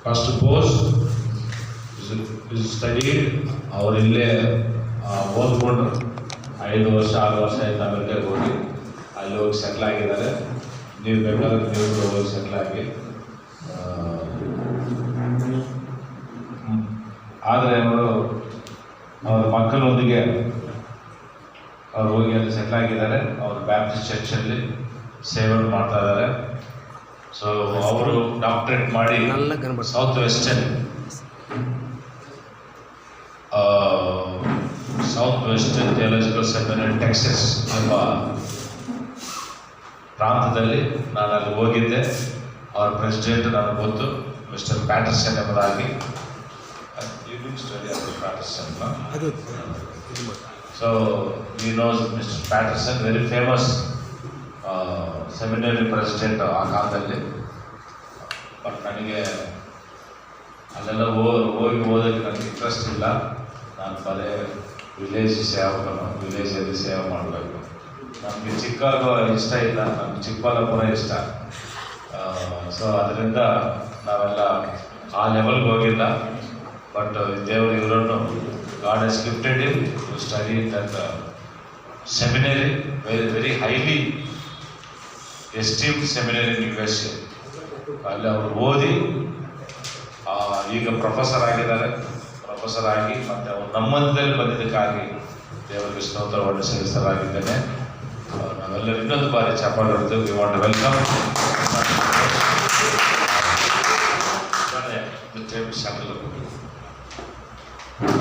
First post study ಅವ್ರು ಇಲ್ಲೇ ಓದ್ಕೊಂಡು 5 ವರ್ಷ 6 ವರ್ಷ ಆಯ್ತು ಅಮೆರಿಕಾಗೆ ಹೋಗಿ ಅಲ್ಲಿ ಹೋಗಿ ಸೆಟ್ಲ್ ಆಗಿದ್ದಾರೆ. ನೀವು ಬೇಕಾದ್ರೆ ನೀವು ಹೋಗಿ ಸೆಟ್ಲ್ ಆಗಿ. ಆದರೆ ಅವರು ಅವರ ಮಕ್ಕಳೊಂದಿಗೆ ಅವ್ರು ಹೋಗಿ ಅಲ್ಲಿ ಸೆಟ್ಲ್ ಆಗಿದ್ದಾರೆ. ಅವರು ಬ್ಯಾಪ್ಟಿಸ್ಟ್ ಚರ್ಚಲ್ಲಿ ಸೇವೆ ಮಾಡ್ತಾ ಇದ್ದಾರೆ. ಸೊ ಅವರು ಡಾಕ್ಟರೇಟ್ ಮಾಡಿ South Western Theological Seminary Texas ಎಂಬ ಪ್ರಾಂತದಲ್ಲಿ ನಾನು ಅಲ್ಲಿ ಹೋಗಿದ್ದೆ. ಅವ್ರ ಪ್ರೆಸಿಡೆಂಟ್ ನನಗೆ ಗೊತ್ತು, ಮಿಸ್ಟರ್ ಪ್ಯಾಟರ್ಸನ್ ಎಂಬುದಾಗಿ. So we knows mister Patterson, very famous seminary president ಆ ಕಾಲದಲ್ಲಿ. ಬಟ್ ನನಗೆ ಅಲ್ಲೆಲ್ಲ ಹೋಗಿ ಓದೋಕ್ಕೆ ನನಗೆ ಇಂಟ್ರೆಸ್ಟ್ ಇಲ್ಲ. ನಾನು ಬರೀ ವಿಲೇಜಲ್ಲಿ ಸೇವೆ ಮಾಡಬೇಕು. ನಮಗೆ ಚಿಕ್ಕಬಳ್ಳಾಪುರ ಇಷ್ಟ ಇಲ್ಲ, ನಮ್ಗೆ ಚಿಕ್ಕಬಳ್ಳಾಪುರ ಇಷ್ಟ. ಸೊ ಅದರಿಂದ ನಾವೆಲ್ಲ ಆ ಲೆವೆಲ್ಗೆ ಹೋಗಿಲ್ಲ. ಬಟ್ ದೇವರು ಇವರನ್ನು God has gifted him to study that seminary, very highly esteemed seminary in USA. ಅಲ್ಲಿ ಅವರು ಓದಿ ಈಗ ಪ್ರೊಫೆಸರ್ ಆಗಿದ್ದಾರೆ. ಪ್ರೊಫೆಸರ್ ಆಗಿ ಮತ್ತು ಅವರು ನಮ್ಮಂತಲ್ಲಿ ಬಂದಿದ್ದಕ್ಕಾಗಿ ದೇವರಿಗೆ ಸ್ತೋತ್ರವನ್ನು ಸಲ್ಲಿಸಲಾಗಿದ್ದೇನೆ. ನಾವೆಲ್ಲರೂ ಇನ್ನೊಂದು ಬಾರಿ ಚಪ್ಪಾಳೆ ಹೊಡೆದು we want to welcome Shamil